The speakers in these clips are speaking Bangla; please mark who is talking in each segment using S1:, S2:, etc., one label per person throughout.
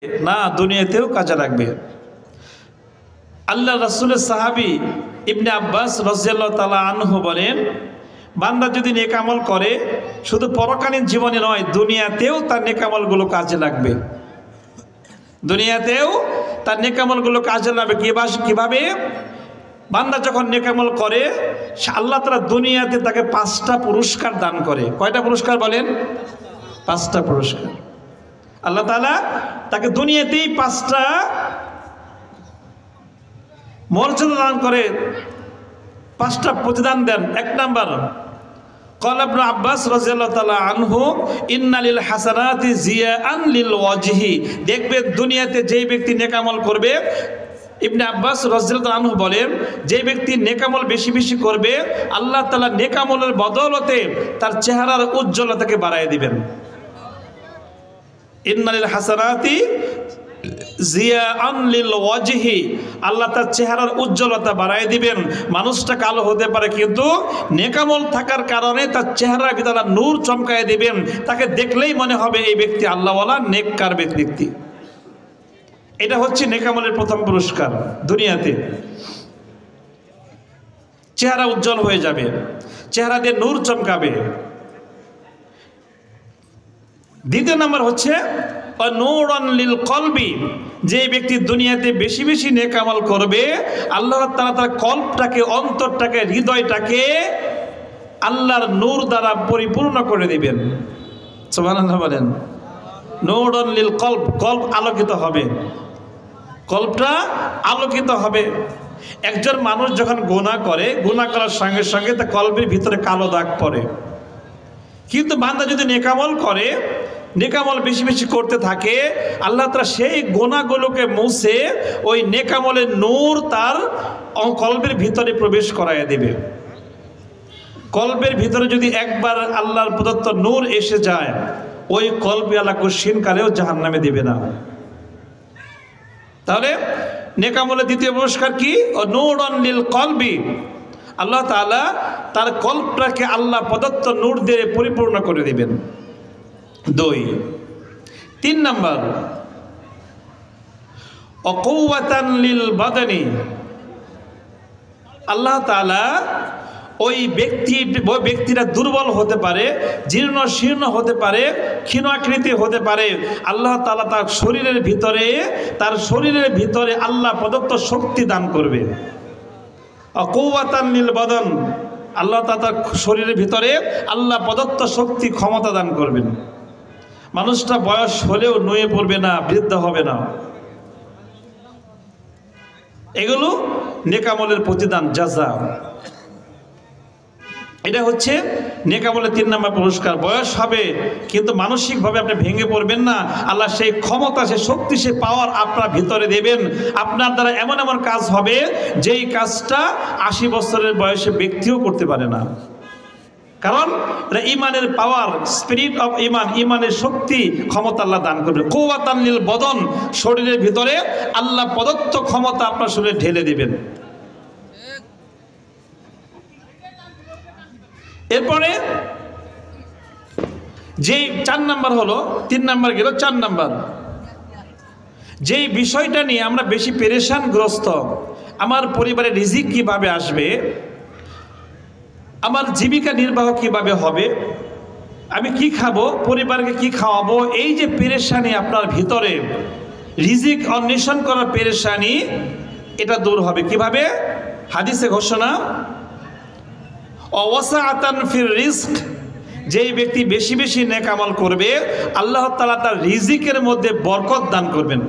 S1: না, দুনিয়াতেও কাজে লাগবে। আল্লাহ রাসূলের সাহাবী ইবনে আব্বাস রাদিয়াল্লাহু তাআলা আনহু বলেন, বান্দা যদি নেক আমল করে শুধু পরকালীন জীবনে নয়, দুনিয়াতেও তার নেক আমলগুলো কাজে লাগবে। দুনিয়াতেও তার নেক আমলগুলো কাজে লাগবে। কিভাবে? বান্দা যখন নেক আমল করে আল্লাহ তাআলা দুনিয়াতে তাকে 5টা পুরস্কার দান করে। কয়টা পুরস্কার বলেন? 5টা পুরস্কার। আল্লাহ তাআলা তাকে দুনিয়াতেই 5টা মর্যাদা দান করে, 5টা প্রতিদান দেন। 1 নাম্বার, ক্বালা ইবনে আব্বাস রাদিয়াল্লাহু তাআলা আনহু, ইন্না লিল হাসানাতি জিয়াআন লিল ওয়াজহি। দেখবেন দুনিয়াতে যেই ব্যক্তি নেক আমল করবে, ইবনে আব্বাস রাদিয়াল্লাহু আনহু বলেন, যে ব্যক্তি নেক আমল বেশি বেশি করবে আল্লাহ তাআলা নেক আমলের বদৌলতে তার চেহারার উজ্জ্বলতাকে বাড়ায় দিবেন। ইন্না লিল হাসানাতি জিয়াআন লিল ওয়াজহি, আল্লাহ তার চেহারার উজ্জ্বলতা বাড়ায় দিবেন। মানুষটা কালো হতে পারে, কিন্তু নেক আমল থাকার কারণে তার চেহারার ভিতরে নূর চমকায় দিবেন। তাকে দেখলেই মনে হবে এই ব্যক্তি আল্লাহওয়ালা, নেককার ব্যক্তি। এটা হচ্ছে নেক আমলের প্রথম পুরস্কার। দুনিয়াতে চেহারা উজ্জ্বল হয়ে যাবে, চেহারা দিয়ে নূর চমকাবে। দ্বিতীয় নাম্বার হচ্ছে নূরান লিল কলবি, যে ব্যক্তি দুনিয়াতে বেশি বেশি নেক আমল করবে আল্লাহ তাআলা তার কলবটাকে, অন্তরটাকে, হৃদয়টাকে আল্লাহর নূর দ্বারা পরিপূর্ণ করে দিবেন। সুবহানাল্লাহ বলেন। নূরান লিল কলব, কলব আলোকিত হবে, কলবটা আলোকিত হবে। একজন মানুষ যখন গুনাহ করে, গুনাহ করার সঙ্গে সঙ্গে তার কলবের ভিতরে কালো দাগ পড়ে। কিন্তু বান্দা যদি নেক আমল করে, নেক আমল বেশি বেশি করতে থাকে, আল্লাহ তাআলা সেই গুনাহগুলোকে মুছে ওই নেক আমলের নূর তার কলবের ভিতরে প্রবেশ করায় দেবে। কলবের ভিতরে যদি একবার আল্লাহর প্রদত্ত নূর এসে যায়, ওই কলবে আল্লাহ কোশ্চিন কালেও জাহান্নামে দেবে না। তাহলে নেক আমলের দ্বিতীয় পুরস্কার কি? নূরান লিল কলবি, আল্লাহ তাআলা তার কলবটাকে আল্লাহ প্রদত্ত নূর দিয়ে পরিপূর্ণ করে দিবেন। 2। 3 নাম্বার, অকুওয়াতান লিল বাদানি, আল্লাহ তাআলা ওই ব্যক্তিরা দুর্বল হতে পারে, জীর্ণ শীর্ণ হতে পারে, ক্ষীণাকৃতি হতে পারে, আল্লাহ তাআলা তার শরীরের ভিতরে আল্লাহ প্রদত্ত শক্তি দান করবে। অকুওয়াতান লিল বাদান, আল্লাহ তাআলা তার শরীরের ভিতরে আল্লাহ প্রদত্ত শক্তি, ক্ষমতা দান করবেন। মানুষটা বয়স হলেও নুয়ে পড়বে না, বৃদ্ধ হবে না। এগুলো নেক আমলের প্রতিদান, জাযা। এটা হচ্ছে নেক আমলের 3 নম্বর পুরস্কার। বয়স হবে কিন্তু মানসিকভাবে আপনি ভেঙে পড়বেন না। আল্লাহ সেই ক্ষমতা, সেই শক্তি, সেই পাওয়ার আপনার ভিতরে দেবেন। আপনার দ্বারা এমন এমন কাজ হবে যেই কাজটা 80 বছরের বয়সে ব্যক্তিও করতে পারে না। কারণ এটা ইমানের পাওয়ার, স্পিরিট অফ ইমান, ইমানের শক্তি, ক্ষমতা আল্লাহ দান করবে। কুওয়াতান লিল বদন, শরীরের ভিতরে আল্লাহ প্রদত্ত ক্ষমতা আপনার শরীরে ঢেলে দিবেন। এরপরে যেই 4 নাম্বার হলো, 3 নাম্বার গেল, 4 নাম্বার যেই বিষয়টা নিয়ে আমরা বেশি পেরেশানগ্রস্ত, আমার পরিবারে রিজিক কিভাবে আসবে, আমার জীবিকা নির্বাহ কিভাবে হবে, আমি কি খাবো, পরিবারকে কি খাওয়াবো, এই যে পেরেশানি আপনার ভিতরে, রিজিক অন্বেষণ করার পেরেশানি, এটা দূর হবে কিভাবে? হাদিসে ঘোষণা, ওয়াসাআতান ফির রিজক, যেই ব্যক্তি বেশি বেশি নেক আমল করবে আল্লাহ তাআলা তার রিজিকের মধ্যে বরকত দান করবেন।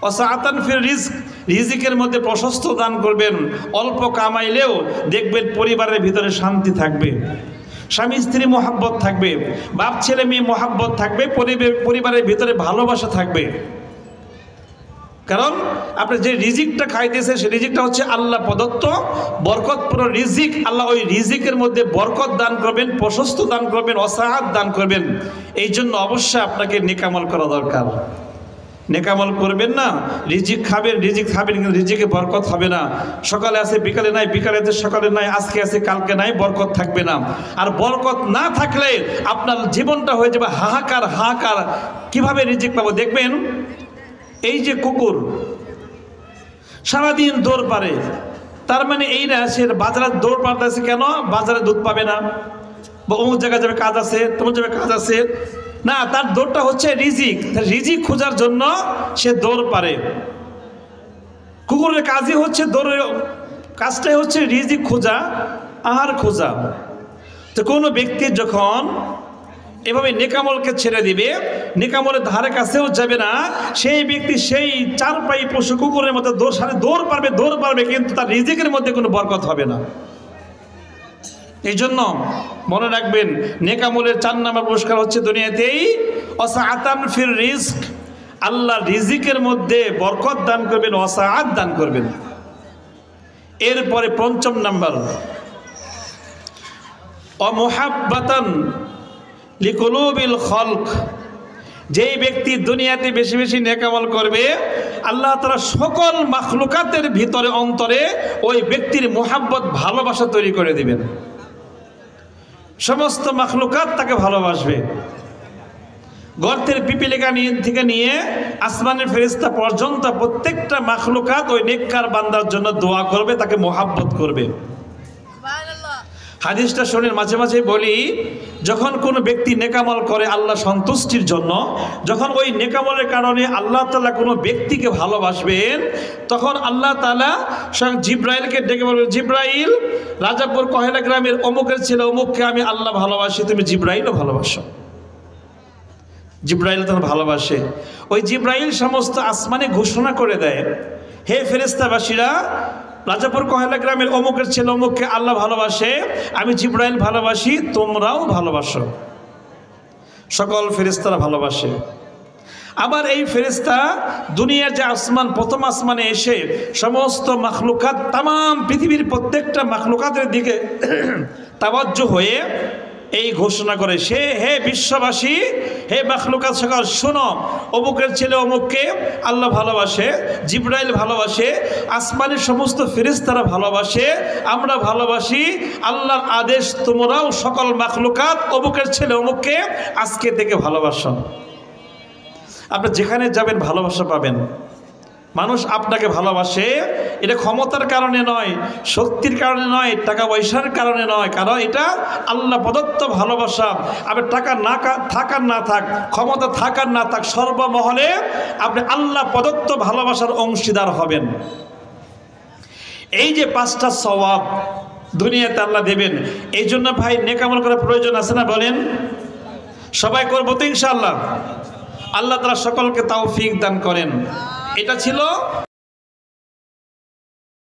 S1: ওয়াসাআতান ফির রিজক, রিজিকের মধ্যে প্রশস্ত দান করবেন। অল্প কামাইলেও দেখবেন পরিবারের ভিতরে শান্তি থাকবে, স্বামী স্ত্রী মহাব্বত থাকবে, বাপ ছেলে মেয়ে মহাব্বত থাকবে, পরিবারের ভিতরে ভালোবাসা থাকবে। কারণ আপনি যে রিজিকটা খাইতেছে সেই রিজিকটা হচ্ছে আল্লাহ প্রদত্ত বরকতপূর্ণ রিজিক। আল্লাহ ওই রিজিকের মধ্যে বরকত দান করবেন, প্রশস্ত দান করবেন, ওয়াসাআত দান করবেন। এই জন্য অবশ্যই আপনাকে নেক আমল করা দরকার। নেক আমল করবেন না, রিজিক খাবেন কিন্তু রিজিকে বরকত হবে না। সকালে আছে বিকালে নাই, বিকালে আছে সকালে নাই, আজকে আছে কালকে নাই, বরকত থাকবে না। আর বরকত না থাকলে আপনার জীবনটা হয়ে যাবে হাহাকার, কিভাবে রিজিক পাবো? দেখবেন এই যে কুকুর সারাদিন দৌড় পারে, তার মানে এই না সে বাজারে দৌড় পারতেছে কেন, বাজারে দুধ পাবে না, বা অমুক জায়গায় যাবে কাজ আছে, তোমার যাবে কাজ আছে না, তার দৌড়টা হচ্ছে রিজিক, রিজিক খোঁজার জন্য সে দৌড় পারে। কুকুরের কাজই হচ্ছে দৌড়ের কাজটাই হচ্ছে রিজিক খোঁজা, আহার খোঁজা। তো কোনো ব্যক্তি যখন এভাবে নেকামলকে ছেড়ে দিবে, নেকামলের ধারে কাছেও যাবে না, সেই ব্যক্তি সেই চার পাই পশু কুকুরের মধ্যে দৌড় পারবে, কিন্তু তার রিজিকের মধ্যে কোনো বরকত হবে না। এই জন্য মনে রাখবেন, নেকামলের 4 নম্বর পুরস্কার হচ্ছে দুনিয়াতেই ওয়াসাআতান ফির রিজক, আল্লাহ রিজিকের মধ্যে বরকত দান করবেন, ওয়াসাআত দান করবেন। এরপরে 5 নম্বর মুহাব্বাতান লিকুলুবিল খলক, যেই ব্যক্তি দুনিয়াতে বেশি বেশি নেকামল করবে, আল্লাহ তাআলা সকল মাখলুকাতের ভিতরে অন্তরে ওই ব্যক্তির মুহাব্বত ভালোবাসা তৈরি করে দিবেন। সমস্ত মাখলুকাত তাকে ভালোবাসবে, গর্তের পিপিলিকা থেকে নিয়ে আসমানের ফেরেশতা পর্যন্ত প্রত্যেকটা মাখলুকাত ওই নেককার বান্দার জন্য দোয়া করবে, তাকে মুহাব্বত করবে। হাদিসটা শোনেন, মাঝে মাঝে বলি, যখন কোনো ব্যক্তি নেকামল করে আল্লাহ সন্তুষ্টির জন্য, যখন ওই নেকামলের কারণে আল্লাহ তাআলা কোনো ব্যক্তিকে ভালোবাসবেন, তখন আল্লাহ তাআলা স্বয়ং জিব্রাইলকে ডেকে বলবেন, জিব্রাইল, রাজাপুর কহেলা গ্রামের অমুকের ছেলে অমুককে আমি আল্লাহ ভালোবাসি, তুমি জিব্রাইলও ভালোবাসো। জিব্রাইল তখন ভালোবাসে। ওই জিব্রাইল সমস্ত আসমানে ঘোষণা করে দেয়, হে ফেরেশতাবাসীরা, রাজাপুর কহেলা গ্রামের অমুকের ছেলে অমুককে আল্লাহ ভালোবাসে, আমি জিব্রাইল ভালোবাসি, তোমরাও ভালোবাসো। সকল ফেরেশতারা ভালোবাসে। আবার এই ফেরেশতা দুনিয়ার যে আসমান, প্রথম আসমানে এসে সমস্ত মাখলুকাত, তামাম পৃথিবীর প্রত্যেকটা মাখলুকাতের দিকে তাওয়াজ্জু হয়ে এই ঘোষণা করে, সে হে বিশ্ববাসী, হে মাখলুকাত সকল, শোনো, অমুকের ছেলে অমুককে আল্লাহ ভালোবাসে, জিব্রাইল ভালোবাসে, আসমানের সমস্ত ফেরেশতারা ভালোবাসে, আমরা ভালোবাসি, আল্লাহর আদেশ তোমরাও সকল মাখলুকাত অমুকের ছেলে অমুককে আজকে থেকে ভালোবাসো। আপনি যেখানে যাবেন ভালোবাসা পাবেন। মানুষ আপনাকে ভালোবাসে, এটা ক্ষমতার কারণে নয়, শক্তির কারণে নয়, টাকা পয়সার কারণে নয়, কারণ এটা আল্লাহ প্রদত্ত ভালোবাসা। আপনি টাকা না থাকার না থাক, ক্ষমতা থাকার না থাক, সর্বমহলে আপনি আল্লাহ প্রদত্ত ভালোবাসার অংশীদার হবেন। এই যে 5টা সওয়াব দুনিয়াতে আল্লাহ দেবেন, এই জন্য ভাই নেকামল করার প্রয়োজন আছে না? বলেন, সবাই করবো তো ইনশাআল্লাহ। আল্লাহ তাআলা সকলকে তৌফিক দান করেন। এটা ছিল